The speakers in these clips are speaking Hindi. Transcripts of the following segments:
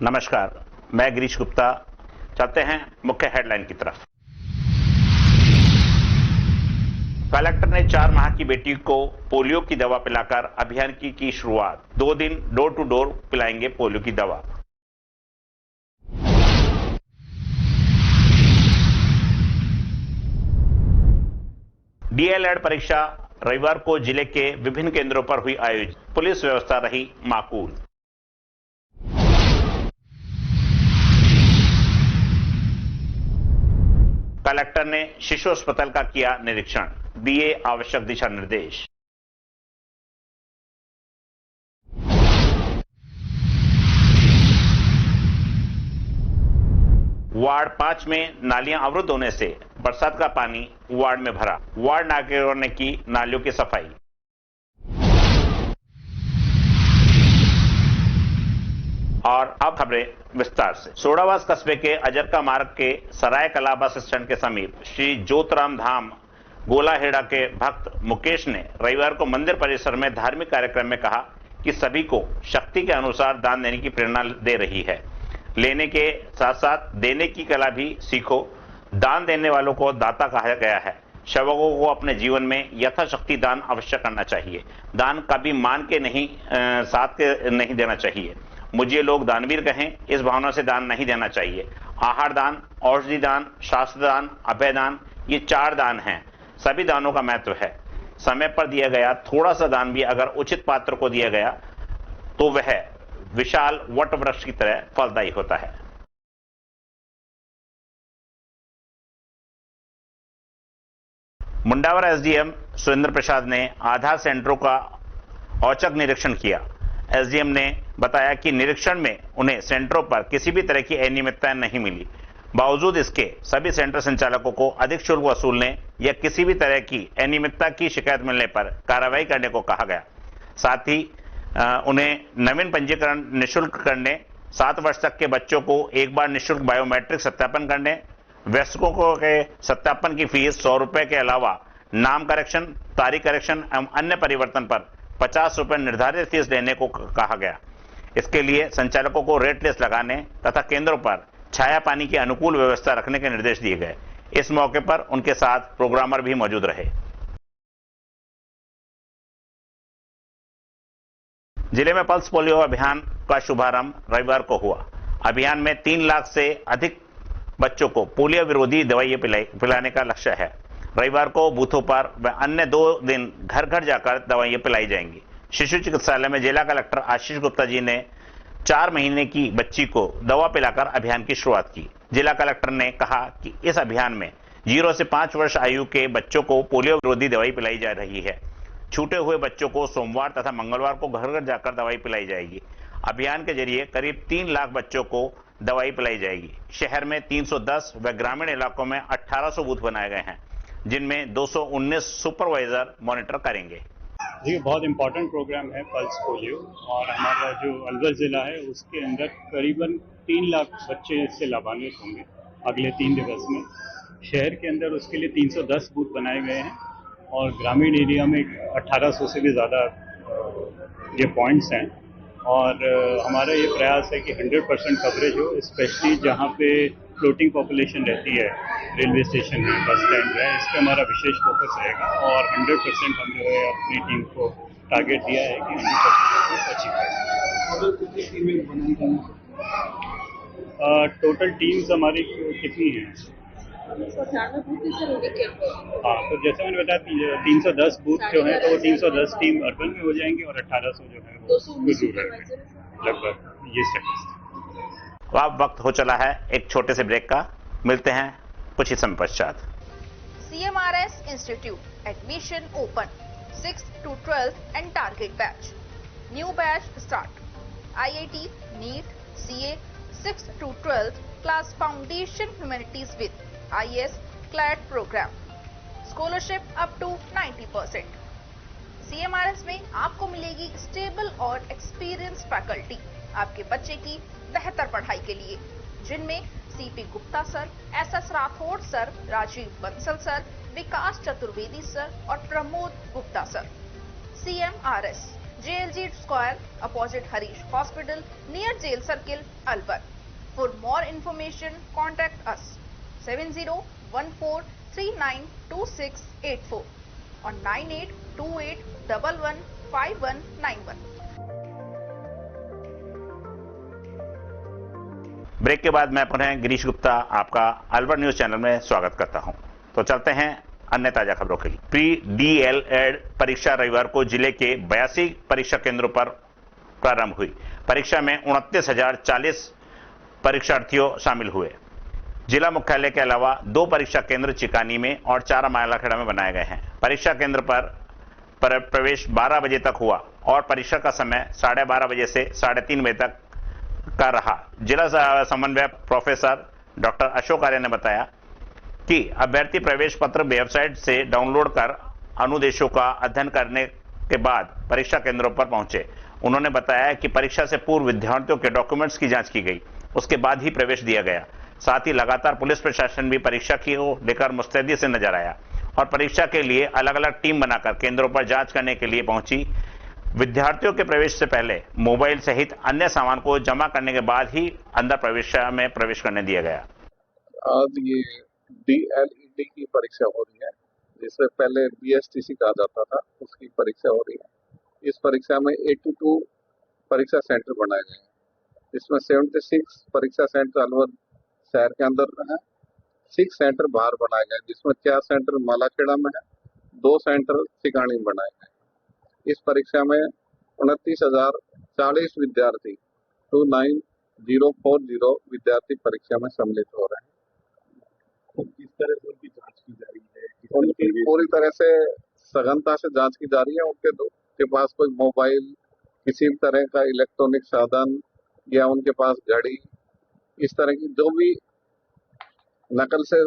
नमस्कार, मैं गिरीश गुप्ता। चलते हैं मुख्य हेडलाइन की तरफ। कलेक्टर ने 4 माह की बेटी को पोलियो की दवा पिलाकर अभियान की शुरुआत। 2 दिन डोर टू डोर पिलाएंगे पोलियो की दवा। डीएलएड परीक्षा रविवार को जिले के विभिन्न केंद्रों पर हुई आयोजित। पुलिस व्यवस्था रही माकूल। कलेक्टर ने शिशु अस्पताल का किया निरीक्षण, दिए आवश्यक दिशा निर्देश। वार्ड 5 में नालियां अवरुद्ध होने से बरसात का पानी वार्ड में भरा। वार्ड नागरिकों ने की नालियों की सफाई। और अब खबरें विस्तार से। सोडावास कस्बे के अजरका मार्ग के सराय कला बस स्टैंड के समीप श्री ज्योतराम धाम गोलाहेड़ा के भक्त मुकेश ने रविवार को मंदिर परिसर में धार्मिक कार्यक्रम में कहा कि सभी को शक्ति के अनुसार दान देने की प्रेरणा दे रही है। लेने के साथ साथ देने की कला भी सीखो। दान देने वालों को दाता कहा गया है। सेवकों को अपने जीवन में यथाशक्ति दान अवश्य करना चाहिए। दान कभी मान के नहीं, साथ के नहीं देना चाहिए। मुझे लोग दानवीर कहें, इस भावना से दान नहीं देना चाहिए। आहार दान, औषधि दान, शास्त्र दान, अभय दान, ये 4 दान हैं। सभी दानों का महत्व है। समय पर दिया गया थोड़ा सा दान भी अगर उचित पात्र को दिया गया तो वह विशाल वट वृक्ष की तरह फलदायी होता है। मुंडावर एसडीएम सुरेंद्र प्रसाद ने आधार सेंटरों का औचक निरीक्षण किया। एसडीएम ने बताया कि निरीक्षण में उन्हें सेंटरों पर किसी भी तरह की अनियमितता नहीं मिली। बावजूद इसके सभी सेंटर संचालकों को अधिक शुल्क वसूलने या किसी भी तरह की अनियमितता की शिकायत मिलने पर कार्रवाई करने को कहा गया। साथ ही उन्हें नवीन पंजीकरण निःशुल्क करने, 7 वर्ष तक के बच्चों को एक बार निःशुल्क बायोमेट्रिक सत्यापन करने, वयस्कों के सत्यापन की फीस 100 रुपए के अलावा नाम करेक्शन, तारीख करेक्शन एवं अन्य परिवर्तन पर 50 रुपए निर्धारित फीस देने को कहा गया। इसके लिए संचालकों को रेट लिस्ट लगाने तथा केंद्रों पर छाया पानी की अनुकूल व्यवस्था रखने के निर्देश दिए गए। इस मौके पर उनके साथ प्रोग्रामर भी मौजूद रहे। जिले में पल्स पोलियो अभियान का शुभारंभ रविवार को हुआ। अभियान में 3 लाख से अधिक बच्चों को पोलियो विरोधी दवाइयां पिलाने का लक्ष्य है। रविवार को बूथों पर व अन्य 2 दिन घर घर जाकर दवाइयां पिलाई जाएंगी। शिशु चिकित्सालय में जिला कलेक्टर आशीष गुप्ता जी ने 4 महीने की बच्ची को दवा पिलाकर अभियान की शुरुआत की। जिला कलेक्टर ने कहा कि इस अभियान में 0 से 5 वर्ष आयु के बच्चों को पोलियो विरोधी दवाई पिलाई जा रही है। छूटे हुए बच्चों को सोमवार तथा मंगलवार को घर घर जाकर दवाई पिलाई जाएगी। अभियान के जरिए करीब 3 लाख बच्चों को दवाई पिलाई जाएगी। शहर में 310 व ग्रामीण इलाकों में 1800 बूथ बनाए गए हैं, जिनमें 219 सुपरवाइजर मॉनिटर करेंगे। जी, बहुत इम्पोर्टेंट प्रोग्राम है पल्स पोलियो, और हमारा जो अलवर जिला है उसके अंदर करीबन 3 लाख बच्चे इससे लाभान्वित होंगे अगले 3 दिवस में। शहर के अंदर उसके लिए 310 बूथ बनाए गए हैं और ग्रामीण एरिया में 1800 से भी ज़्यादा ये पॉइंट्स हैं। और हमारा ये प्रयास है कि 100% कवरेज हो, स्पेशली जहाँ पे फ्लोटिंग पॉपुलेशन रहती है, रेलवे स्टेशन है, बस स्टैंड है, इस पर हमारा विशेष फोकस रहेगा। और 100% हम जो है अपनी टीम को टारगेट दिया है कि 100% अचीव करें। टोटल टीम्स हमारी कितनी हैं? हाँ, तो जैसे मैंने बताया 310 बूथ जो है, तो वो 310 टीम अर्बन में हो जाएंगी और 1800 जो है वो रूरल में, लगभग ये स्टेटस। अब वक्त हो चला है एक छोटे से ब्रेक का। मिलते हैं कुछ ही समय पश्चात। CMRS Institute admission open 6th to 12th and target batch. New batch start. IIT, NEET, CA 6th to 12th class foundation humanities with IS CLAT program. Scholarship up to 90%. CMRS में आपको मिलेगी स्टेबल और एक्सपीरियंस फैकल्टी आपके बच्चे की बेहतर पढ़ाई के लिए, जिनमें CP Gupta sir, SS Rathore sir, Rajeev Bansal sir, Vikas Chaturvedi sir और Pramod Gupta sir. CMRS JLG Square, opposite Harish Hospital, near Jail Circle, Alwar. For more information, contact us 7014392684 or 9828115191. Break के बाद मैं पुनः गिरीश गुप्ता आपका अलवर न्यूज चैनल में स्वागत करता हूं। तो चलते हैं अन्य ताजा खबरों के लिए। प्री DLED परीक्षा रविवार को जिले के 82 परीक्षा केंद्रों पर प्रारंभ हुई। परीक्षा में 29,040 परीक्षार्थियों शामिल हुए। जिला मुख्यालय के अलावा 2 परीक्षा केंद्र चिकानी में और 4 मालाखेड़ा में बनाए गए हैं। परीक्षा केंद्र पर प्रवेश 12 बजे तक हुआ और परीक्षा का समय 12:30 बजे से 3:30 बजे तक का रहा। जिला समन्वयक प्रोफेसर डॉक्टर अशोक आर्य ने बताया कि अभ्यर्थी प्रवेश पत्र वेबसाइट से डाउनलोड कर अनुदेशों का अध्ययन करने के बाद परीक्षा केंद्रों पर पहुंचे। उन्होंने बताया कि परीक्षा से पूर्व विद्यार्थियों के डॉक्यूमेंट्स की जांच की गई, उसके बाद ही प्रवेश दिया गया। साथ ही लगातार पुलिस प्रशासन भी परीक्षा की ओर लेकर मुस्तैदी से नजर आया और परीक्षा के लिए अलग अलग टीम बनाकर केंद्रों पर जांच करने के लिए पहुंची। विद्यार्थियों के प्रवेश से पहले मोबाइल सहित अन्य सामान को जमा करने के बाद ही अंदर प्रवेश करने दिया गया। आज ये DLED की परीक्षा हो रही है, जिससे पहले BSTC कहा जाता था, उसकी परीक्षा हो रही है। इस परीक्षा में 82 परीक्षा सेंटर बनाए गए हैं, जिसमें 76 परीक्षा सेंटर अलवर शहर के अंदर है, 6 सेंटर बाहर बनाए गए, जिसमें 4 सेंटर मालाखेड़ा में है, 2 सेंटर सिकानी में बनाए गए। इस परीक्षा में 29,040 विद्यार्थी 29040 विद्यार्थी परीक्षा में सम्मिलित हो रहे हैं। किस तरह से उनकी जांच की जा रही है? उनकी पूरी तरह से सघनता से जांच की जा रही है। उनके पास कोई मोबाइल, किसी भी तरह का इलेक्ट्रॉनिक साधन या उनके पास घड़ी, इस तरह की जो भी नकल से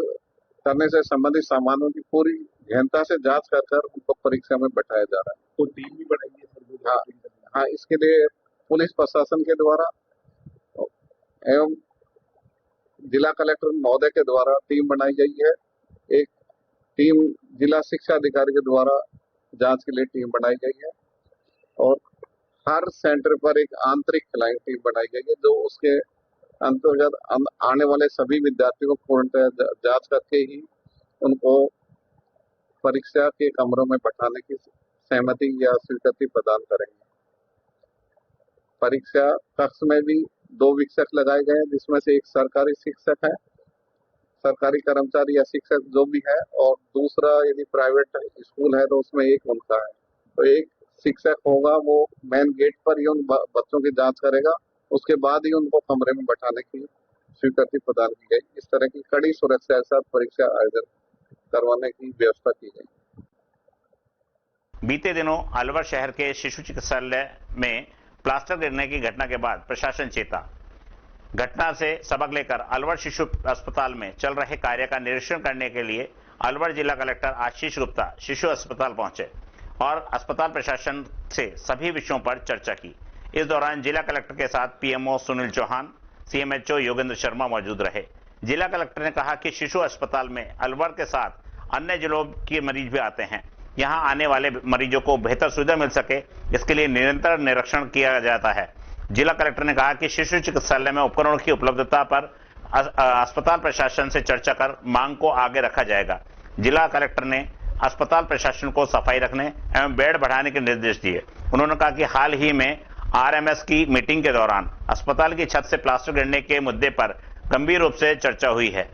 करने से संबंधित सामानों की पूरी गहनता से जांच कर उनको परीक्षा में बैठाया जा रहा है। तो टीम भी बनाई है सर? हाँ, इसके लिए पुलिस प्रशासन के द्वारा एवं जिला कलेक्टर महोदय के द्वारा टीम बनाई गई है। एक टीम जिला शिक्षा अधिकारी के द्वारा जांच के लिए टीम बनाई गई है और हर सेंटर पर एक आंतरिक फ्लाइंग टीम बनाई गई है, जो उसके अंतर्गत आने वाले सभी विद्यार्थियों को पूर्णतः जांच करके ही उनको परीक्षा के कमरों में बैठाने की सहमति या स्वीकृति प्रदान करेंगे। परीक्षा कक्ष में भी 2 वीक्षक लगाए गए हैं, जिसमें से एक सरकारी शिक्षक है, सरकारी कर्मचारी या शिक्षक जो भी है, और दूसरा यदि प्राइवेट स्कूल है तो उसमें एक उनका है। तो एक शिक्षक होगा, वो मेन गेट पर ही उन बच्चों की जांच करेगा, उसके बाद ही उनको कमरे में बैठाने की स्वीकृति प्रदान की गई। इस तरह की कड़ी सुरक्षा के साथ परीक्षा आयोजन करवाने की व्यवस्था की गई। बीते दिनों अलवर शहर के शिशु चिकित्सालय में प्लास्टर गिरने की घटना के बाद प्रशासन चेता। घटना से सबक लेकर अलवर शिशु अस्पताल में चल रहे कार्य का निरीक्षण करने के लिए अलवर जिला कलेक्टर आशीष गुप्ता शिशु अस्पताल पहुंचे और अस्पताल प्रशासन से सभी विषयों पर चर्चा की। इस दौरान जिला कलेक्टर के साथ PMO सुनील चौहान, CMHO योगेंद्र शर्मा मौजूद रहे। जिला कलेक्टर ने कहा कि शिशु अस्पताल में अलवर के साथ अन्य जिलों के मरीज भी आते हैं। यहां आने वाले मरीजों को बेहतर सुविधा मिल सके, इसके लिए निरंतर निरीक्षण किया जाता है। जिला कलेक्टर ने कहा कि शिशु चिकित्सालय में उपकरणों की उपलब्धता पर अस्पताल प्रशासन से चर्चा कर मांग को आगे रखा जाएगा। जिला कलेक्टर ने अस्पताल प्रशासन को सफाई रखने एवं बेड बढ़ाने के निर्देश दिए। उन्होंने कहा कि हाल ही में RMS की मीटिंग के दौरान अस्पताल की छत से प्लास्टर गिरने के मुद्दे पर गंभीर रूप से चर्चा हुई है।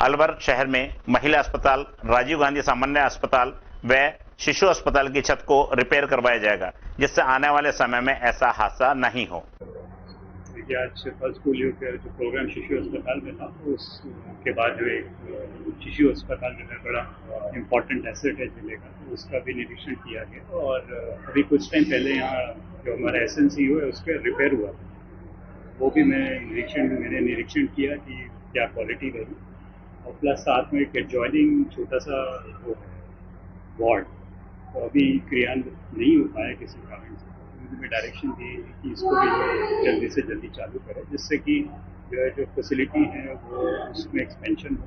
अलवर शहर में महिला अस्पताल, राजीव गांधी सामान्य अस्पताल व शिशु अस्पताल की छत को रिपेयर करवाया जाएगा, जिससे आने वाले समय में ऐसा हादसा नहीं हो। देखिए, आज पल्स पोलियो का जो प्रोग्राम शिशु अस्पताल में था, उसके बाद जो एक शिशु अस्पताल जो है बड़ा इम्पोर्टेंट एसेट है जिले का, उसका भी निरीक्षण किया गया। और अभी कुछ टाइम पहले यहाँ जो हमारा SNCO है उसका रिपेयर हुआ, वो भी मैंने निरीक्षण किया कि क्या क्वालिटी रही। और प्लस साथ में एक एडजॉइनिंग छोटा सा वो है वार्ड, तो अभी क्रियान्वित नहीं हो पाया किसी कारण से। में डायरेक्शन दी कि इसको भी जल्दी से जल्दी चालू करें, जिससे कि जो फैसिलिटी है वो उसमें एक्सपेंशन हो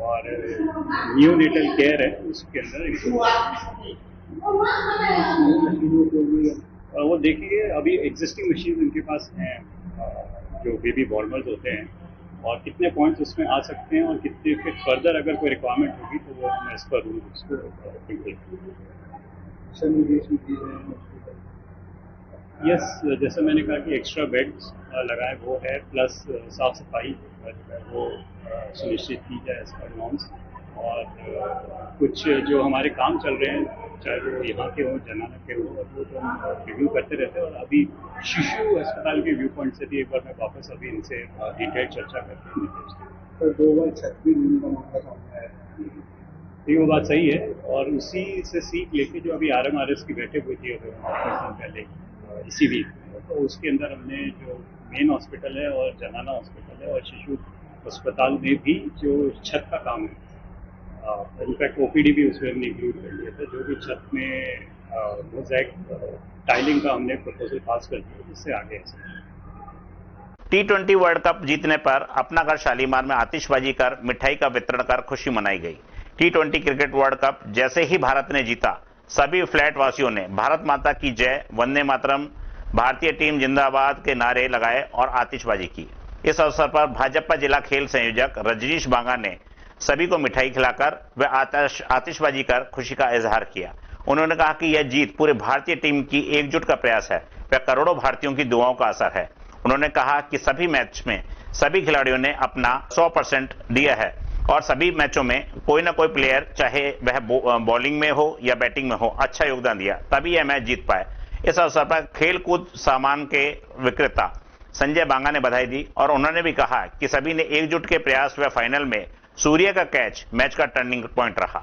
और न्यूनेटल केयर है उसके अंदर वो देखिए अभी एग्जिस्टिंग मशीन उनके पास हैं जो बेबी वार्मर्स होते हैं, और कितने पॉइंट्स उसमें आ सकते हैं और कितने फिर फर्दर अगर कोई रिक्वायरमेंट होगी तो वो हम एज पर रूल उसको यस, जैसे मैंने कहा कि एक्स्ट्रा बेड्स लगाए वो है, प्लस साफ सफाई वो सुनिश्चित की जाए एज पर नॉर्म्स, और कुछ जो हमारे काम चल रहे हैं चाहे वो यहाँ के हों जनाना के हों, वो तो हम रिव्यू करते रहते हैं, और अभी शिशु अस्पताल के व्यू पॉइंट से भी एक बार मैं वापस अभी इनसे डिटेल चर्चा करके तो 2 बार छत भी लेने का मामला सामने आया है। ये वो बात सही है, और उसी से सीख लेके जो अभी RMRS की बैठक हुई थी अभी कुछ दिन पहले इसी वीक, तो उसके अंदर हमने जो मेन हॉस्पिटल है और जनाना हॉस्पिटल है और शिशु अस्पताल में भी जो छत का काम है, इनफैक्ट OPD भी उसमें हमने इंक्लूड कर लिया था, जो भी छत में मोज़ेक टाइलिंग का हमने प्रपोजल पास कर दिया, जिससे आगे T20 वर्ल्ड कप जीतने पर अपना घर शालीमार में आतिशबाजी कर मिठाई का वितरण कर खुशी मनाई गई। T20 क्रिकेट वर्ल्ड कप जैसे ही भारत ने जीता, सभी फ्लैट वासियों ने भारत माता की जय, वंदे मातरम, भारतीय टीम जिंदाबाद के नारे लगाए और आतिशबाजी की। इस अवसर पर भाजपा जिला खेल संयोजक रजनीश बांगा ने सभी को मिठाई खिलाकर व आतिशबाजी कर खुशी का इजहार किया। उन्होंने कहा कि यह जीत पूरे भारतीय टीम की एकजुट का प्रयास है व करोड़ों भारतीयों की दुआओं का असर है। उन्होंने कहा कि सभी मैच में सभी खिलाड़ियों ने अपना 100% दिया है और सभी मैचों में कोई ना कोई प्लेयर, चाहे वह बॉलिंग में हो या बैटिंग में हो, अच्छा योगदान दिया, तभी यह मैच जीत पाए। इस अवसर पर खेल कूद सामान के विक्रेता संजय बांगा ने बधाई दी और उन्होंने भी कहा कि सभी ने एकजुट के प्रयास व फाइनल में सूर्य का कैच मैच का टर्निंग पॉइंट रहा।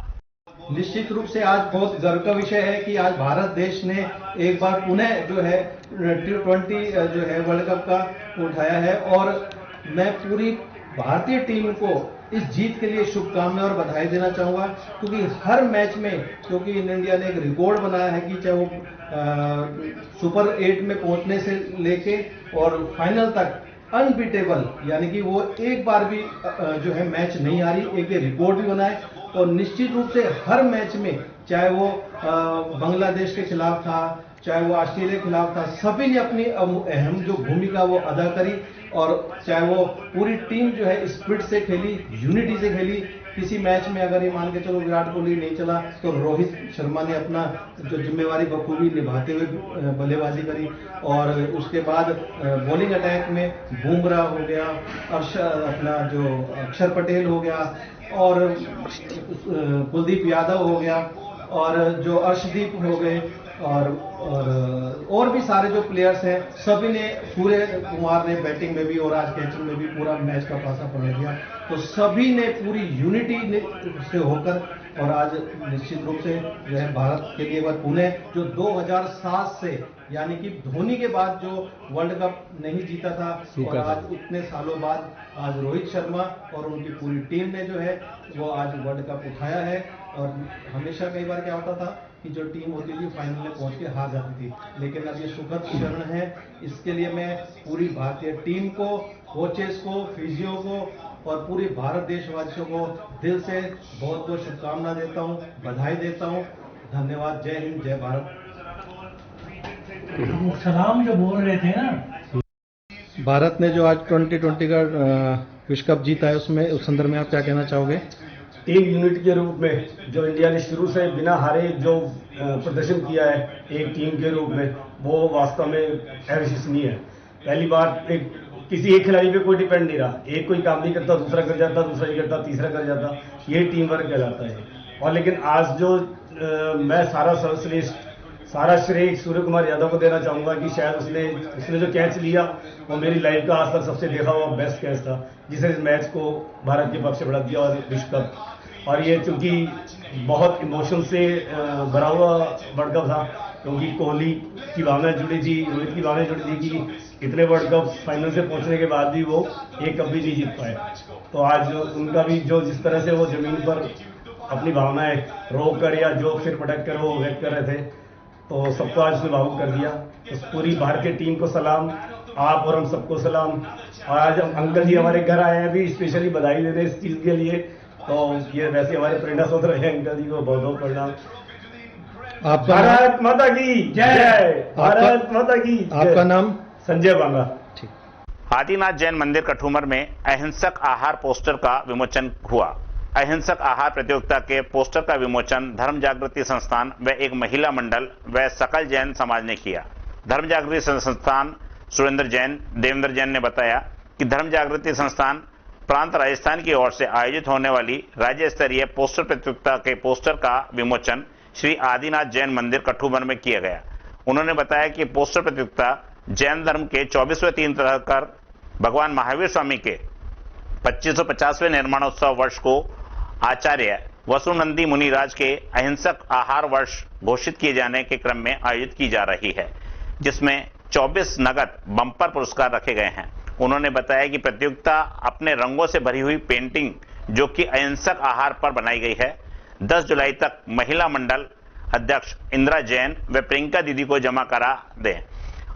निश्चित रूप से आज बहुत गर्व का विषय है कि आज भारत देश ने एक बार पुनः जो है T20 जो है वर्ल्ड कप का उठाया है, और मैं पूरी भारतीय टीम को इस जीत के लिए शुभकामनाएं और बधाई देना चाहूंगा, क्योंकि हर मैच में क्योंकि इंडिया ने एक रिकॉर्ड बनाया है कि चाहे वो सुपर 8 में पहुंचने से लेके और फाइनल तक अनबीटेबल, यानी कि वो एक बार भी जो है मैच नहीं हारी, एक रिकॉर्ड भी बनाए। और निश्चित रूप से हर मैच में, चाहे वो बांग्लादेश के खिलाफ था, चाहे वो ऑस्ट्रेलिया के खिलाफ था, सभी ने अपनी अहम जो भूमिका वो अदा करी, और चाहे वो पूरी टीम जो है स्पिरिट से खेली, यूनिटी से खेली। किसी मैच में अगर ये मान के चलो विराट कोहली नहीं चला तो रोहित शर्मा ने अपना जो जिम्मेवारी बखूबी निभाते हुए बल्लेबाजी करी, और उसके बाद बॉलिंग अटैक में बुमराह हो गया, अपना जो अक्षर पटेल हो गया, और कुलदीप यादव हो गया, और जो अर्शदीप हो गए, और भी सारे जो प्लेयर्स हैं, सभी ने, सूर्य कुमार ने बैटिंग में भी और आज कैचिंग में भी पूरा मैच का पासा पकड़ दिया। तो सभी ने पूरी यूनिटी से होकर, और आज निश्चित रूप से जो है भारत के लिए पुणे जो 2007 से, यानी कि धोनी के बाद जो वर्ल्ड कप नहीं जीता था, और आज इतने सालों बाद आज रोहित शर्मा और उनकी पूरी टीम ने जो है वो आज वर्ल्ड कप उठाया है। और हमेशा कई बार क्या होता था कि जो टीम होती थी फाइनल में पहुंच के हार जाती थी, लेकिन अब ये सुखद क्षण है। इसके लिए मैं पूरी भारतीय टीम को, कोचेस को, फिजियो को और पूरे भारत देशवासियों को दिल से बहुत बहुत शुभकामना देता हूं, बधाई देता हूं। धन्यवाद। जय हिंद, जय भारत। सलाम जो बोल रहे थे ना, भारत ने जो आज 2020 का विश्व कप जीता है, उसमें उस संदर्भ में आप क्या कहना चाहोगे? टीम यूनिट के रूप में जो इंडिया ने शुरू से बिना हारे जो प्रदर्शन किया है एक टीम के रूप में, वो वास्तव में अविश्वसनीय है। पहली बात, किसी एक खिलाड़ी पे कोई डिपेंड नहीं रहा, एक कोई काम नहीं करता दूसरा कर जाता, दूसरा नहीं करता तीसरा कर जाता, ये टीम वर्क कहलाता है। और लेकिन आज जो मैं सारा श्रेय सूर्य कुमार यादव को देना चाहूंगा कि शायद उसने जो कैच लिया वो मेरी लाइफ का आज तक सबसे देखा हुआ बेस्ट कैच था, जिसने इस मैच को भारत के पक्ष से बढ़ा दिया और विश्व कप। और ये चूंकि बहुत इमोशन से भरा हुआ वर्ल्ड कप था, क्योंकि कोहली की भावना जुड़ी थी, रोहित की भावना जुड़ी थी कि इतने वर्ल्ड कप फाइनल से पहुंचने के बाद भी वो एक कप भी नहीं जीत पाए। तो आज उनका भी जो जिस तरह से वो जमीन पर अपनी भावनाएं रोक कर या जो सिर पटक कर वो व्यक्त कर रहे थे, तो सबको आज उसने भावुक कर दिया। तो पूरी भारतीय टीम को सलाम, आप और हम सबको सलाम। और आज अंकल जी हमारे घर आए हैं, भी स्पेशली बधाई देते इस चीज के लिए। तो ये वैसे हमारे प्रेरणा स्रोत रहे अंकल जी को बहुत बहुत प्रणाम। आपका भारत माता की जय। भारत माता की जय। आपका नाम? संजय बांगा। आदिनाथ जैन मंदिर कठूमर में अहिंसक आहार पोस्टर का विमोचन हुआ। अहिंसक आहार प्रतियोगिता के पोस्टर का विमोचन धर्म जागृति संस्थान व एक महिला मंडल व सकल जैन समाज ने किया। धर्म जागृति संस्थान सुरेंद्र जैन, देवेंद्र जैन ने बताया कि धर्म जागृति संस्थान प्रांत राजस्थान की ओर से आयोजित होने वाली राज्य स्तरीय पोस्टर प्रतियोगिता के पोस्टर का विमोचन श्री आदिनाथ जैन मंदिर कठूमर में किया गया। उन्होंने बताया कि पोस्टर प्रतियोगिता जैन धर्म के 24वें तीर्थंकर भगवान महावीर स्वामी के 2550वें निर्माणोत्सव वर्ष को आचार्य वसुनंदी मुनिराज के अहिंसक आहार वर्ष घोषित किए जाने के क्रम में आयोजित की जा रही है, जिसमें 24 नगद बम्पर पुरस्कार रखे गए हैं। उन्होंने बताया कि प्रतियोगिता अपने रंगों से भरी हुई पेंटिंग जो कि अहिंसक आहार पर बनाई गई है 10 जुलाई तक महिला मंडल अध्यक्ष इंदिरा जैन व प्रियंका दीदी को जमा करा दें।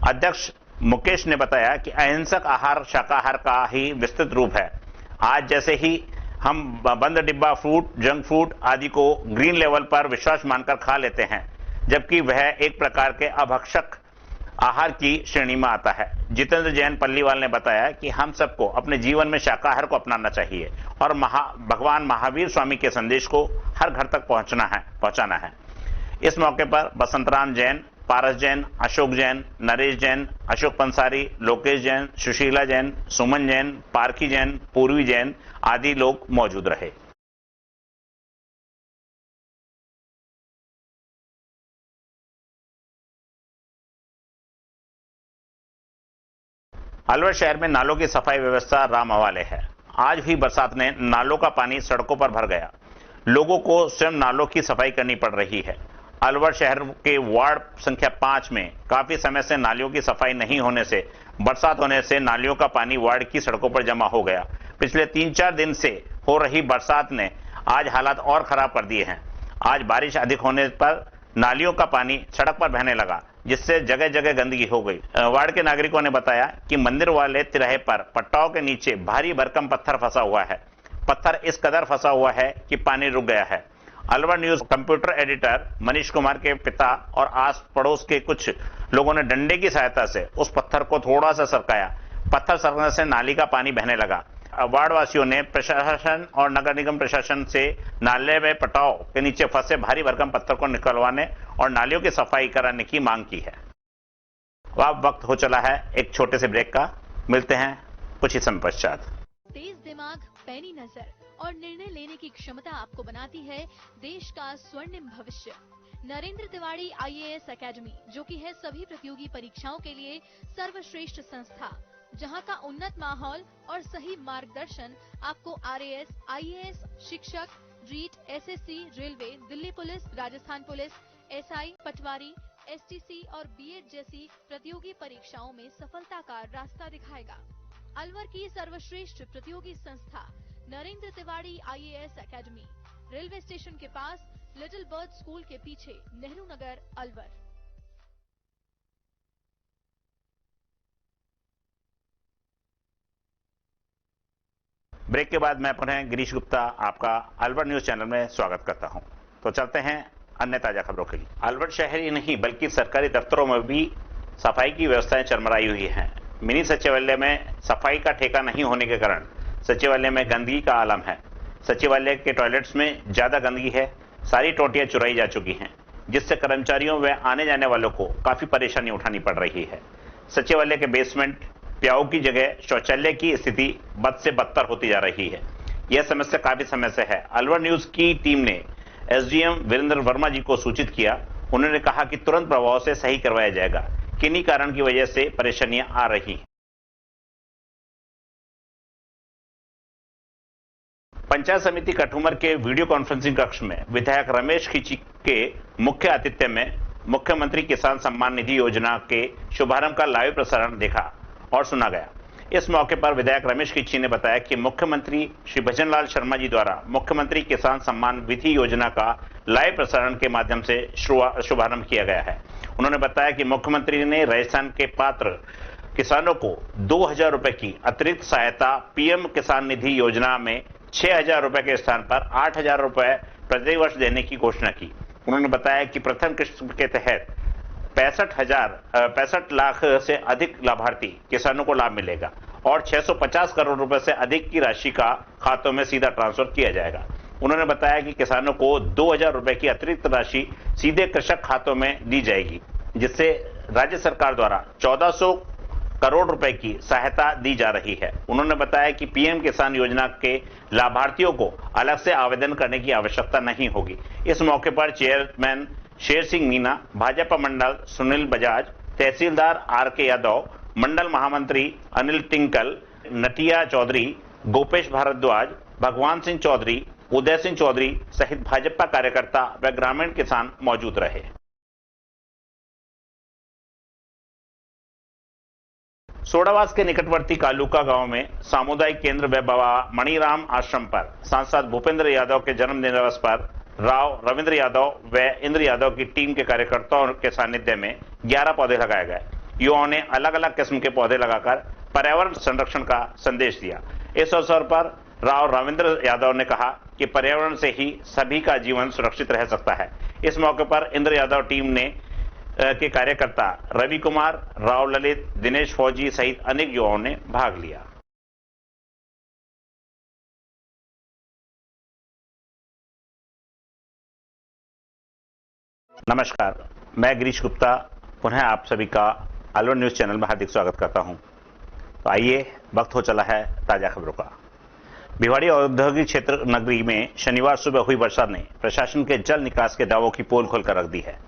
अध्यक्ष मुकेश ने बताया कि अहिंसक आहार शाकाहार का ही विस्तृत रूप है। आज जैसे ही हम बंद डिब्बा फ्रूट, जंक फूड आदि को ग्रीन लेवल पर विश्वास मानकर खा लेते हैं, जबकि वह एक प्रकार के अभक्षक आहार की श्रेणी में आता है। जितेंद्र जैन पल्लीवाल ने बताया कि हम सबको अपने जीवन में शाकाहार को अपनाना चाहिए और भगवान महावीर स्वामी के संदेश को हर घर तक पहुंचाना है। इस मौके पर बसंतराम जैन, पारस जैन, अशोक जैन, नरेश जैन, अशोक पंसारी, लोकेश जैन, सुशीला जैन, सुमन जैन, पारखी जैन, पूर्वी जैन आदि लोग मौजूद रहे। अलवर शहर में नालों की सफाई व्यवस्था राम हवाले है। आज भी बरसात ने नालों का पानी सड़कों पर भर गया। लोगों को स्वयं नालों की सफाई करनी पड़ रही है। अलवर शहर के वार्ड संख्या 5 में काफी समय से नालियों की सफाई नहीं होने से बरसात होने से नालियों का पानी वार्ड की सड़कों पर जमा हो गया। पिछले 3-4 दिन से हो रही बरसात ने आज हालात और खराब कर दिए हैं। आज बारिश अधिक होने पर नालियों का पानी सड़क पर बहने लगा, जिससे जगह जगह गंदगी हो गई। वार्ड के नागरिकों ने बताया कि मंदिर वाले तिराहे पर पट्टाओं के नीचे भारी भरकम पत्थर फंसा हुआ है। पत्थर इस कदर फंसा हुआ है कि पानी रुक गया है। Alwar news computer editor Manish Kumar के पिता और आस पड़ोस के कुछ लोगों ने डंडे की सहायता से उस पत्थर को थोड़ा सा सरकाया। पत्थर सरकने से नाली का पानी बहने लगा। वार्ड वासियों ने प्रशासन और नगर निगम प्रशासन से नाले में पटाव के नीचे फंसे भारी भरकम पत्थर को निकलवाने और नालियों की सफाई कराने की मांग की है। अब वक्त हो चला है एक छोटे से ब्रेक का। मिलते हैं कुछ ही समय पश्चात। तेज दिमाग, पैनी नजर और निर्णय लेने की क्षमता आपको बनाती है देश का स्वर्णिम भविष्य। नरेंद्र तिवारी IAS एकेडमी, जो कि है सभी प्रतियोगी परीक्षाओं के लिए सर्वश्रेष्ठ संस्था, जहां का उन्नत माहौल और सही मार्गदर्शन आपको RAS, IAS, शिक्षक, REET, SSC, railway, Delhi police, Rajasthan police, SI, Patwari, STC और BEd जैसी प्रतियोगी परीक्षाओं में सफलता का रास्ता दिखाएगा। अलवर की सर्वश्रेष्ठ प्रतियोगी संस्था Narendra Tiwari IAS academy, railway station के पास, लिटिल बर्ड स्कूल के पीछे, नेहरू नगर, अलवर। ब्रेक के बाद मैं पुनः गिरीश गुप्ता आपका अलवर न्यूज चैनल में स्वागत करता हूं। तो चलते हैं अन्य ताजा खबरों के लिए। अलवर शहर ही नहीं बल्कि सरकारी दफ्तरों में भी सफाई की व्यवस्थाएं चरमराई हुई हैं। मिनी सचिवालय में सफाई का ठेका नहीं होने के कारण सचिवालय में गंदगी का आलम है। सचिवालय के टॉयलेट्स में ज्यादा गंदगी है। सारी टोटियां चुराई जा चुकी हैं, जिससे कर्मचारियों व आने जाने वालों को काफी परेशानी उठानी पड़ रही है। सचिवालय के बेसमेंट प्याऊ की जगह शौचालय की स्थिति बद से बदतर होती जा रही है। यह समस्या काफी समय से है। अलवर न्यूज की टीम ने SDM वीरेंद्र वर्मा जी को सूचित किया। उन्होंने कहा कि तुरंत प्रभाव से सही करवाया जाएगा। किन्हीं कारण की वजह से परेशानियां आ रही हैं। पंचायत समिति कठूमर के वीडियो कॉन्फ्रेंसिंग कक्ष में विधायक रमेश खिची के मुख्य आतिथ्य में मुख्यमंत्री किसान सम्मान निधि योजना के शुभारंभ का लाइव प्रसारण देखा और सुना गया। इस मौके पर विधायक रमेश खिची ने बताया कि मुख्यमंत्री श्री भजनलाल शर्मा जी द्वारा मुख्यमंत्री किसान सम्मान निधि योजना का लाइव प्रसारण के माध्यम से शुभारंभ किया गया है। उन्होंने बताया कि मुख्यमंत्री ने राजस्थान के पात्र किसानों को 2000 रुपए की अतिरिक्त सहायता PM किसान निधि योजना में 6000 रुपए के स्थान पर 8000 रुपए प्रतिवर्ष देने की घोषणा की। उन्होंने बताया कि प्रथम किस्त के तहत 65 लाख से अधिक लाभार्थी किसानों को लाभ मिलेगा और 650 करोड़ रुपए से अधिक की राशि का खातों में सीधा ट्रांसफर किया जाएगा। उन्होंने बताया कि किसानों को 2000 रुपए की अतिरिक्त राशि सीधे कृषक खातों में दी जाएगी, जिससे राज्य सरकार द्वारा 1400 करोड़ रुपए की सहायता दी जा रही है। उन्होंने बताया कि पीएम किसान योजना के लाभार्थियों को अलग से आवेदन करने की आवश्यकता नहीं होगी। इस मौके पर चेयरमैन शेर सिंह मीना, भाजपा मंडल सुनील बजाज, तहसीलदार आर.के. यादव, मंडल महामंत्री अनिल टिंकल, नटिया चौधरी, गोपेश भारद्वाज, भगवान सिंह चौधरी, उदय सिंह चौधरी सहित भाजपा कार्यकर्ता व ग्रामीण किसान मौजूद रहे। सोडावास के निकटवर्ती कालुका गांव में सामुदायिक केंद्र व बाबा मणिराम आश्रम पर सांसद भूपेंद्र यादव के जन्मदिन दिवस पर राव रविंद्र यादव व इंद्र यादव की टीम के कार्यकर्ताओं के सानिध्य में 11 पौधे लगाए गए। युवाओं ने अलग अलग किस्म के पौधे लगाकर पर्यावरण संरक्षण का संदेश दिया। इस अवसर पर राव रविंद्र यादव ने कहा कि पर्यावरण से ही सभी का जीवन सुरक्षित रह सकता है। इस मौके पर इंद्र यादव टीम के कार्यकर्ता रवि कुमार, राव ललित, दिनेश फौजी सहित अनेक युवाओं ने भाग लिया। नमस्कार, मैं गिरीश गुप्ता पुनः आप सभी का अलवर न्यूज चैनल में हार्दिक स्वागत करता हूं। तो आइए, वक्त हो चला है ताजा खबरों का। भिवाड़ी औद्योगिक क्षेत्र नगरी में शनिवार सुबह हुई वर्षा ने प्रशासन के जल निकास के दावों की पोल खोलकर रख दी है।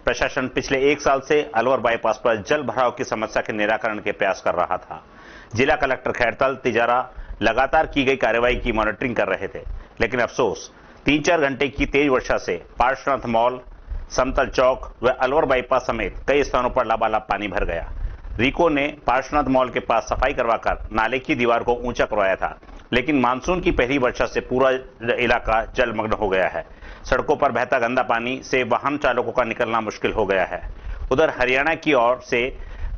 प्रशासन पिछले 1 साल से अलवर बाईपास पर जल भराव की समस्या के निराकरण के प्रयास कर रहा था। जिला कलेक्टर खैरतल तिजारा लगातार की गई कार्रवाई की मॉनिटरिंग कर रहे थे, लेकिन अफसोस 3-4 घंटे की तेज वर्षा से पार्श्वनाथ मॉल, समतल चौक व अलवर बाईपास समेत कई स्थानों पर लबालब पानी भर गया। रिको ने पार्श्वनाथ मॉल के पास सफाई करवाकर नाले की दीवार को ऊंचा करवाया था, लेकिन मानसून की पहली वर्षा से पूरा इलाका जलमग्न हो गया है। सड़कों पर बहता गंदा पानी से वाहन चालकों का निकलना मुश्किल हो गया है। उधर हरियाणा की ओर से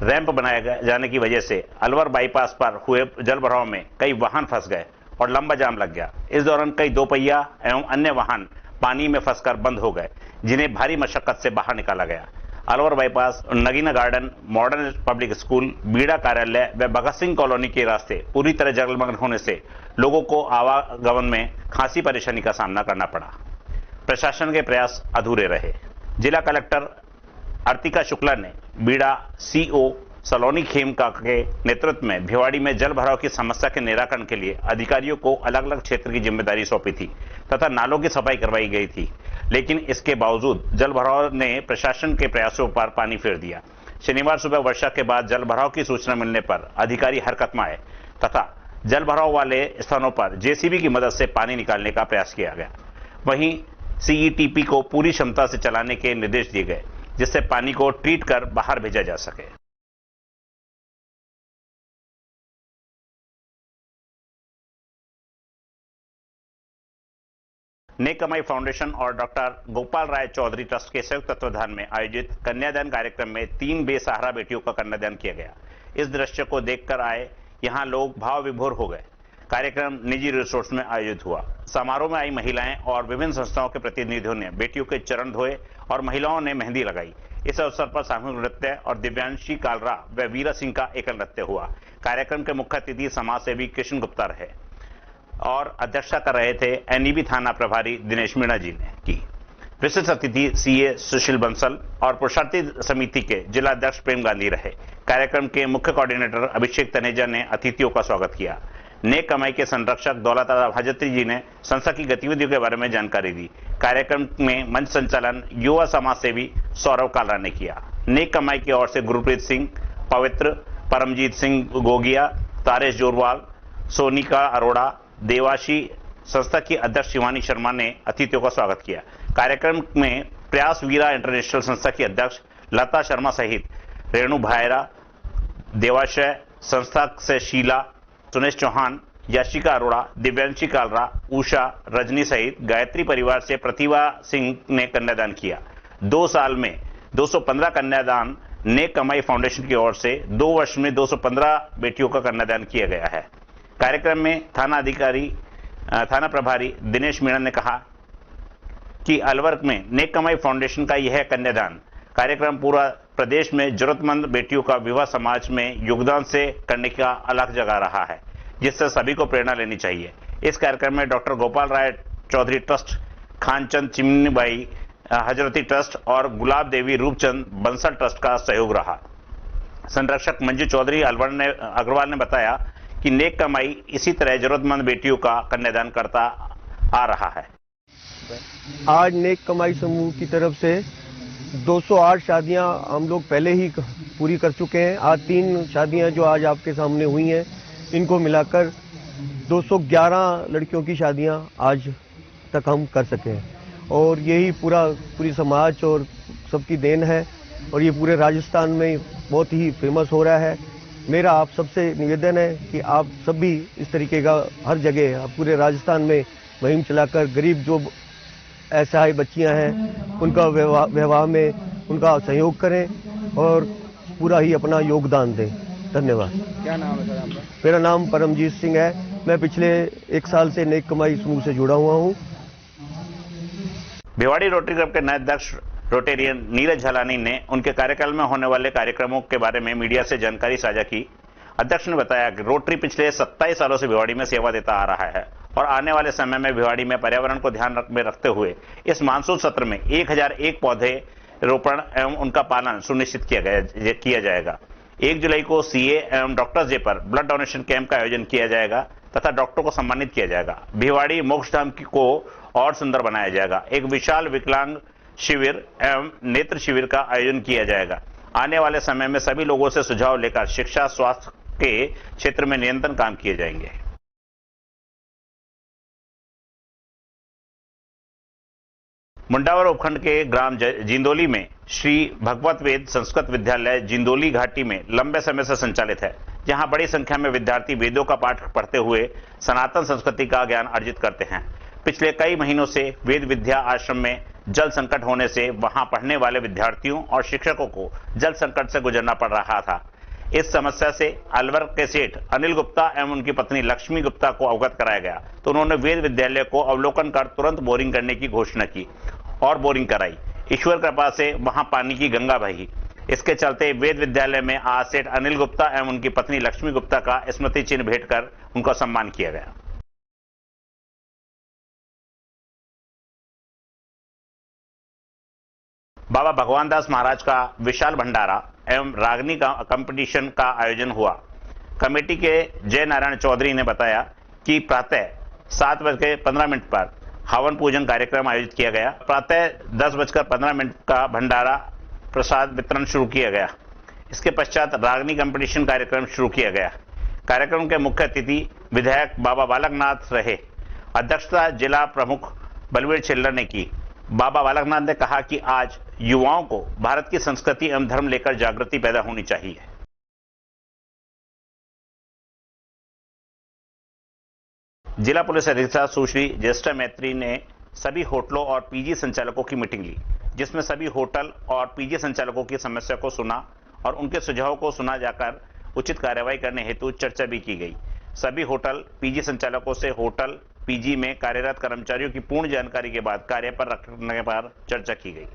रैंप बनाए जाने की वजह से अलवर बाईपास पर हुए जलभराव में कई वाहन फंस गए और लंबा जाम लग गया। इस दौरान कई दोपहिया एवं अन्य वाहन पानी में फंसकर बंद हो गए, जिन्हें भारी मशक्कत से बाहर निकाला गया। Alwar bypass, Nagina garden, modern public school, बीड़ा कार्यालय व भगत सिंह कॉलोनी के रास्ते पूरी तरह जलमग्न होने से लोगों को आवागमन में खासी परेशानी का सामना करना पड़ा। प्रशासन के प्रयास अधूरे रहे। जिला कलेक्टर अर्तिका शुक्ला ने बीड़ा सीओ सलोनी खेमका के नेतृत्व में भिवाड़ी में जल भराव की समस्या के निराकरण के लिए अधिकारियों को अलग अलग क्षेत्र की जिम्मेदारी सौंपी थी तथा नालों की सफाई करवाई गई थी, लेकिन इसके बावजूद जल भराव ने प्रशासन के प्रयासों पर पानी फेर दिया। शनिवार सुबह वर्षा के बाद जल भराव की सूचना मिलने पर अधिकारी हरकत में आए तथा जल भराव वाले स्थानों पर जेसीबी की मदद से पानी निकालने का प्रयास किया गया। वहीं सीईटीपी को पूरी क्षमता से चलाने के निर्देश दिए गए, जिससे पानी को ट्रीट कर बाहर भेजा जा सके। नेक कमाई फाउंडेशन और डॉक्टर गोपाल राय चौधरी ट्रस्ट के संयुक्त तत्वाधान में आयोजित कन्यादान कार्यक्रम में 3 बेसहारा बेटियों का कन्यादान किया गया। इस दृश्य को देखकर आए यहां लोग भाव विभोर हो गए। कार्यक्रम निजी रिसोर्ट में आयोजित हुआ। समारोह में आई महिलाएं और विभिन्न संस्थाओं के प्रतिनिधियों ने बेटियों के चरण धोए और महिलाओं ने मेहंदी लगाई। इस अवसर पर सामूहिक नृत्य और दिव्यांशी कालरा व वीरा सिंह का एकल नृत्य हुआ। कार्यक्रम के मुख्य अतिथि समाज सेवी कृष्ण गुप्ता रहे और अध्यक्षता कर रहे थे एनईबी थाना प्रभारी दिनेश मीणा जी ने की। विशिष्ट अतिथि सीए सुशील बंसल और पुरुषार्थी समिति के जिला अध्यक्ष प्रेम गांधी रहे। कार्यक्रम के मुख्य कोऑर्डिनेटर अभिषेक तनेजा ने अतिथियों का स्वागत किया। नेक कमाई के संरक्षक दौलत हाजत्री जी ने संस्था की गतिविधियों के बारे में जानकारी दी। कार्यक्रम में मंच संचालन युवा समाज सेवी सौरव कालरा ने किया। नेक कमाई की ओर से गुरप्रीत सिंह, पवित्र, परमजीत सिंह गोगिया, तारेश जोरवाल, सोनिका अरोड़ा, देवाशी, संस्था की अध्यक्ष शिवानी शर्मा ने अतिथियों का स्वागत किया। कार्यक्रम में प्रयास वीरा इंटरनेशनल संस्था की अध्यक्ष लता शर्मा सहित रेणु भायरा, देवाशय संस्था से शीला, सुनेश चौहान, याशिका अरोड़ा, दिव्यांशी कालरा, उषा, रजनी सहित गायत्री परिवार से प्रतिभा सिंह ने कन्यादान किया। 2 साल में 215 कन्यादान नेक कमाई फाउंडेशन की ओर से 2 वर्ष में 215 बेटियों का कन्यादान किया गया है। कार्यक्रम में थाना प्रभारी दिनेश मीणा ने कहा कि अलवर में नेक कमाई फाउंडेशन का यह कन्यादान कार्यक्रम पूरा प्रदेश में जरूरतमंद बेटियों का विवाह समाज में योगदान से करने का अलग जगह रहा है, जिससे सभी को प्रेरणा लेनी चाहिए। इस कार्यक्रम में doctor Gopal Rai Chaudhary trust, Khanchand Chimnibai Hazrati trust और गुलाब देवी रूपचंद बंसल ट्रस्ट का सहयोग रहा। संरक्षक मंजू चौधरी अग्रवाल ने बताया कि नेक कमाई इसी तरह जरूरतमंद बेटियों का कन्यादान करता आ रहा है। आज नेक कमाई समूह की तरफ से 208 शादियां हम लोग पहले ही पूरी कर चुके हैं। आज 3 शादियां जो आज आपके सामने हुई हैं, इनको मिलाकर 211 लड़कियों की शादियां आज तक हम कर सके हैं और यही पूरी समाज और सबकी देन है और ये पूरे राजस्थान में बहुत ही फेमस हो रहा है। मेरा आप सबसे निवेदन है कि आप सब भी इस तरीके का हर जगह पूरे राजस्थान में मुहिम चलाकर गरीब जो असहाय बच्चियां हैं उनका विवाह में उनका सहयोग करें और पूरा ही अपना योगदान दें। धन्यवाद। क्या नाम है सर आपका? मेरा नाम परमजीत सिंह है। मैं पिछले 1 साल से नेक कमाई समूह से जुड़ा हुआ हूँ। भिवाड़ी रोटरी क्लब के नए अध्यक्ष रोटेरियन नीरज झलानी ने उनके कार्यकाल में होने वाले कार्यक्रमों के बारे में मीडिया से जानकारी साझा की। अध्यक्ष ने बताया कि रोटरी पिछले 27 सालों से भिवाड़ी में सेवा देता आ रहा है और आने वाले समय में भिवाड़ी में पर्यावरण को ध्यान में रखते हुए इस मानसून सत्र में 1001 पौधे रोपण एवं उनका पालन सुनिश्चित किया जाएगा। 1 जुलाई को सीए एवं डॉक्टर्स डे पर ब्लड डोनेशन कैंप का आयोजन किया जाएगा तथा डॉक्टर को सम्मानित किया जाएगा। भिवाड़ी मोक्षधाम को और सुंदर बनाया जाएगा। एक विशाल विकलांग शिविर एवं नेत्र शिविर का आयोजन किया जाएगा। आने वाले समय में सभी लोगों से सुझाव लेकर शिक्षा स्वास्थ्य के क्षेत्र में निरंतर काम किए जाएंगे। मुंडावर उपखंड के ग्राम जिंदोली में श्री भगवत वेद संस्कृत विद्यालय जिंदोली घाटी में लंबे समय से संचालित है, जहां बड़ी संख्या में विद्यार्थी वेदों का पाठ पढ़ते हुए सनातन संस्कृति का ज्ञान अर्जित करते हैं। पिछले कई महीनों से वेद विद्या आश्रम में जल संकट होने से वहां पढ़ने वाले विद्यार्थियों और शिक्षकों को जल संकट से गुजरना पड़ रहा था। इस समस्या से अलवर के सेठ अनिल गुप्ता एवं उनकी पत्नी लक्ष्मी गुप्ता को अवगत कराया गया तो उन्होंने वेद विद्यालय को अवलोकन कर तुरंत बोरिंग करने की घोषणा की और बोरिंग कराई। ईश्वर कृपा से वहां पानी की गंगा बही। इसके चलते वेद विद्यालय में आज सेठ अनिल गुप्ता एवं उनकी पत्नी लक्ष्मी गुप्ता का स्मृति चिन्ह भेंट कर उनका सम्मान किया गया। बाबा भगवान दास महाराज का विशाल भंडारा एवं रागनी कंपटीशन का आयोजन हुआ। कमेटी के जय नारायण चौधरी ने बताया कि प्रातः 7:15 पर हवन पूजन कार्यक्रम आयोजित किया गया। प्रातः 10:15 का भंडारा प्रसाद वितरण शुरू किया गया। इसके पश्चात रागनी कंपटीशन कार्यक्रम शुरू किया गया। कार्यक्रम के मुख्य अतिथि विधायक बाबा बालकनाथ रहे। अध्यक्षता जिला प्रमुख बलवीर छिल्लर ने की। बाबा बालकनाथ ने कहा कि आज युवाओं को भारत की संस्कृति एवं धर्म लेकर जागृति पैदा होनी चाहिए। जिला पुलिस अधीक्षक सुश्री ज्येष्ठा मैत्री ने सभी होटलों और पीजी संचालकों की मीटिंग ली, जिसमें सभी होटल और पीजी संचालकों की समस्या को सुना और उनके सुझावों को सुना जाकर उचित कार्रवाई करने हेतु चर्चा भी की गई। सभी होटल पीजी संचालकों से होटल पीजी में कार्यरत कर्मचारियों की पूर्ण जानकारी के बाद कार्य पर रखने पर चर्चा की गई।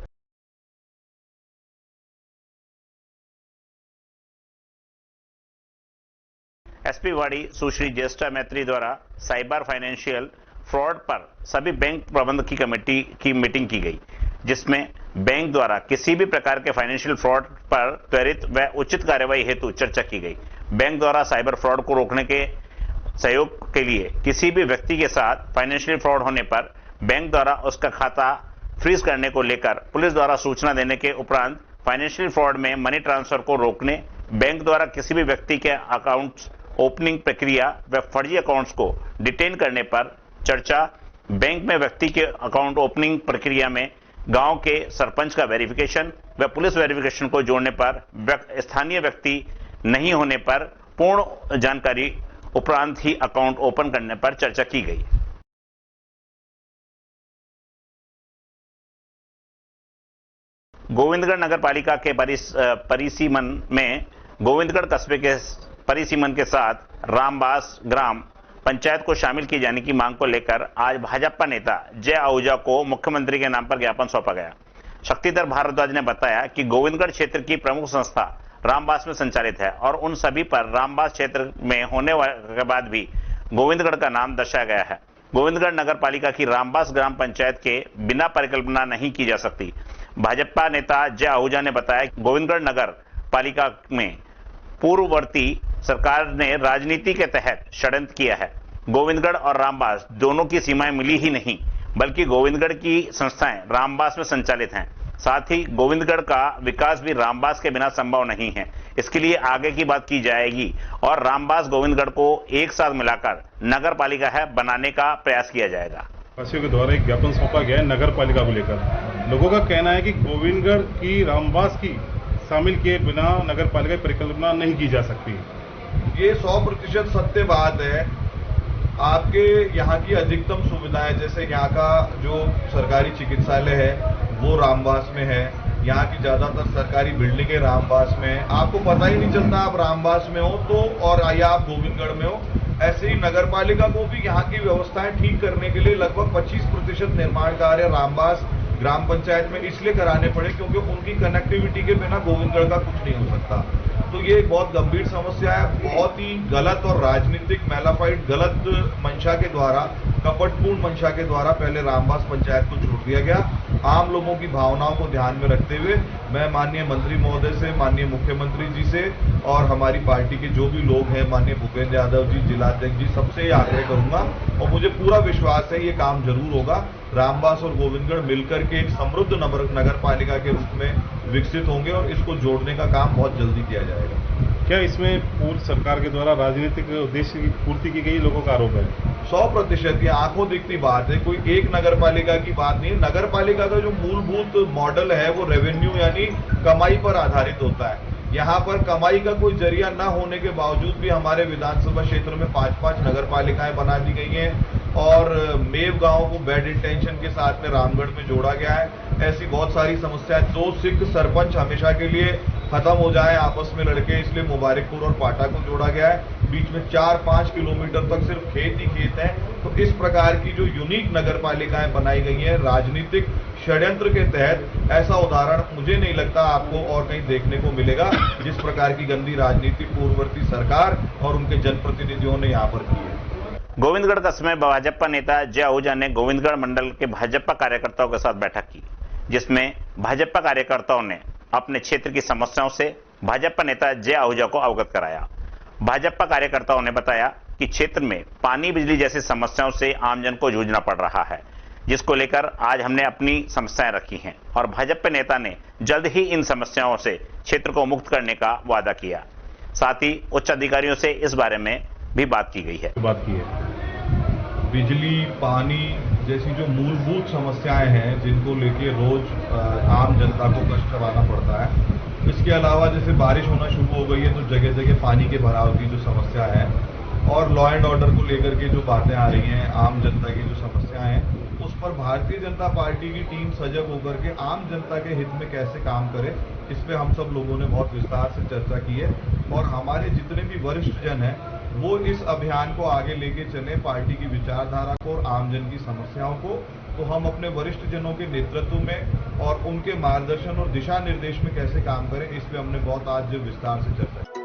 एसपी वाड़ी सुश्री ज्येष्ठा मैत्री द्वारा साइबर फाइनेंशियल फ्रॉड पर सभी बैंक प्रबंधक की कमेटी की मीटिंग की गई, जिसमें बैंक द्वारा किसी भी प्रकार के फाइनेंशियल फ्रॉड पर त्वरित व उचित कार्रवाई हेतु चर्चा की गई। बैंक द्वारा साइबर फ्रॉड को रोकने के सहयोग के लिए किसी भी व्यक्ति के साथ फाइनेंशियल फ्रॉड होने पर बैंक द्वारा उसका खाता फ्रीज करने को लेकर पुलिस द्वारा सूचना देने के उपरांत फाइनेंशियल फ्रॉड में मनी ट्रांसफर को रोकने, बैंक द्वारा किसी भी व्यक्ति के अकाउंट्स ओपनिंग प्रक्रिया व फर्जी अकाउंट्स को डिटेन करने पर चर्चा, बैंक में व्यक्ति के अकाउंट ओपनिंग प्रक्रिया में गांव के सरपंच का वेरिफिकेशन व पुलिस वेरिफिकेशन को जोड़ने पर स्थानीय व्यक्ति नहीं होने पर पूर्ण जानकारी उपरांत ही अकाउंट ओपन करने पर चर्चा की गई। गोविंदगढ़ नगर पालिका के परिसीमन में गोविंदगढ़ कस्बे के परिसीमन के साथ रामबास ग्राम पंचायत को शामिल किए जाने की मांग को लेकर आज भाजपा नेता जय आहूजा को मुख्यमंत्री के नाम पर ज्ञापन सौंपा गया। शक्तिधर भारद्वाज ने बताया कि गोविंदगढ़ क्षेत्र की प्रमुख संस्था रामबास में संचालित है और उन सभी पर रामबास क्षेत्र में होने के बाद भी गोविंदगढ़ का नाम दर्शाया गया है। गोविंदगढ़ नगर पालिका की रामबास ग्राम पंचायत के बिना परिकल्पना नहीं की जा सकती। भाजपा नेता जय आहूजा ने बताया कि गोविंदगढ़ नगर पालिका में पूर्ववर्ती सरकार ने राजनीति के तहत षड्यंत्र किया है। गोविंदगढ़ और रामबास दोनों की सीमाएं मिली ही नहीं, बल्कि गोविंदगढ़ की संस्थाएं रामबास में संचालित हैं। साथ ही गोविंदगढ़ का विकास भी रामबास के बिना संभव नहीं है। इसके लिए आगे की बात की जाएगी और रामबास गोविंदगढ़ को एक साथ मिलाकर नगर पालिका है बनाने का प्रयास किया जाएगा। वासियों के द्वारा एक ज्ञापन सौंपा गया है नगर पालिका को लेकर। लोगों का कहना है कि गोविंदगढ़ की रामबास की शामिल किए बिना नगर पालिका की परिकल्पना नहीं की जा सकती। ये 100% सत्य बात है। आपके यहाँ की अधिकतम सुविधाएं, जैसे यहाँ का जो सरकारी चिकित्सालय है वो रामबास में है, यहाँ की ज्यादातर सरकारी बिल्डिंगें रामबास में है। आपको पता ही नहीं चलता आप रामबास में हो तो, और या आप गोविंदगढ़ में हो। ऐसे ही नगर पालिका को भी यहाँ की व्यवस्थाएं ठीक करने के लिए लगभग 25% निर्माण कार्य रामबास ग्राम पंचायत में इसलिए कराने पड़े क्योंकि उनकी कनेक्टिविटी के बिना गोविंदगढ़ का कुछ नहीं हो सकता। तो ये एक बहुत गंभीर समस्या है। बहुत ही गलत और राजनीतिक मैलाफाइड गलत मंशा के द्वारा, कपटपूर्ण मंशा के द्वारा पहले रामबास पंचायत को छोड़ दिया गया। आम लोगों की भावनाओं को ध्यान में रखते हुए मैं माननीय मंत्री महोदय से, माननीय मुख्यमंत्री जी से और हमारी पार्टी के जो भी लोग हैं, माननीय भूपेंद्र यादव जी, जिलाध्यक्ष जी, सबसे ये आग्रह करूंगा और मुझे पूरा विश्वास है ये काम जरूर होगा। रामबास और गोविंदगढ़ मिलकर के एक समृद्ध नगर पालिका के रूप में विकसित होंगे और इसको जोड़ने का काम बहुत जल्दी किया जाएगा। क्या इसमें पूर्व सरकार के द्वारा राजनीतिक उद्देश्य की पूर्ति की गई, लोगों का आरोप है? 100% ये आंखों दिखती बात है। कोई एक नगर पालिका की बात नहीं है। नगर पालिका का जो मूलभूत मॉडल है वो रेवेन्यू यानी कमाई पर आधारित होता है। यहाँ पर कमाई का कोई जरिया न होने के बावजूद भी हमारे विधानसभा क्षेत्र में 5-5 नगर पालिकाएं बना दी गई हैं और मेव गांव को बेड इंटेंशन के साथ में रामगढ़ में जोड़ा गया है। ऐसी बहुत सारी समस्याएं। 2 सिख सरपंच हमेशा के लिए खत्म हो जाए आपस में लड़के, इसलिए मुबारकपुर और पाटा को जोड़ा गया है। बीच में 4-5 किलोमीटर तक सिर्फ खेत ही खेत है। तो इस प्रकार की जो यूनिक नगर पालिकाएं बनाई गई हैं राजनीतिक षड्यंत्र के तहत, ऐसा उदाहरण मुझे नहीं लगता आपको और कहीं देखने को मिलेगा जिस प्रकार की गंदी राजनीति पूर्ववर्ती सरकार और उनके जनप्रतिनिधियों ने यहाँ पर की है। गोविंदगढ़ कस्बे में भाजपा नेता जय आहूजा ने गोविंदगढ़ मंडल के भाजपा कार्यकर्ताओं के साथ बैठक की, जिसमें भाजपा कार्यकर्ताओं ने अपने क्षेत्र की समस्याओं से भाजपा नेता जय आहूजा को अवगत कराया। भाजपा कार्यकर्ताओं ने बताया कि क्षेत्र में पानी बिजली जैसी समस्याओं से आमजन को जूझना पड़ रहा है, जिसको लेकर आज हमने अपनी समस्याएं रखी हैं और भाजपा नेता ने जल्द ही इन समस्याओं से क्षेत्र को मुक्त करने का वादा किया। साथ ही उच्च अधिकारियों से इस बारे में भी बात की गई है। बिजली, पानी जैसी जो मूलभूत समस्याएं हैं जिनको लेके रोज आम जनता को कष्ट करवाना पड़ता है। इसके अलावा जैसे बारिश होना शुरू हो गई है तो जगह जगह पानी के भराव की जो समस्या है और लॉ एंड ऑर्डर को लेकर के जो बातें आ रही हैं, आम जनता की जो समस्याएं हैं, उस पर भारतीय जनता पार्टी की टीम सजग होकर के आम जनता के हित में कैसे काम करे, इस पे हम सब लोगों ने बहुत विस्तार से चर्चा की है और हमारे जितने भी वरिष्ठ जन हैं वो इस अभियान को आगे लेके चले, पार्टी की विचारधारा को और आमजन की समस्याओं को। तो हम अपने वरिष्ठ जनों के नेतृत्व में और उनके मार्गदर्शन और दिशा निर्देश में कैसे काम करें, इस पे हमने बहुत आज विस्तार से चर्चा की।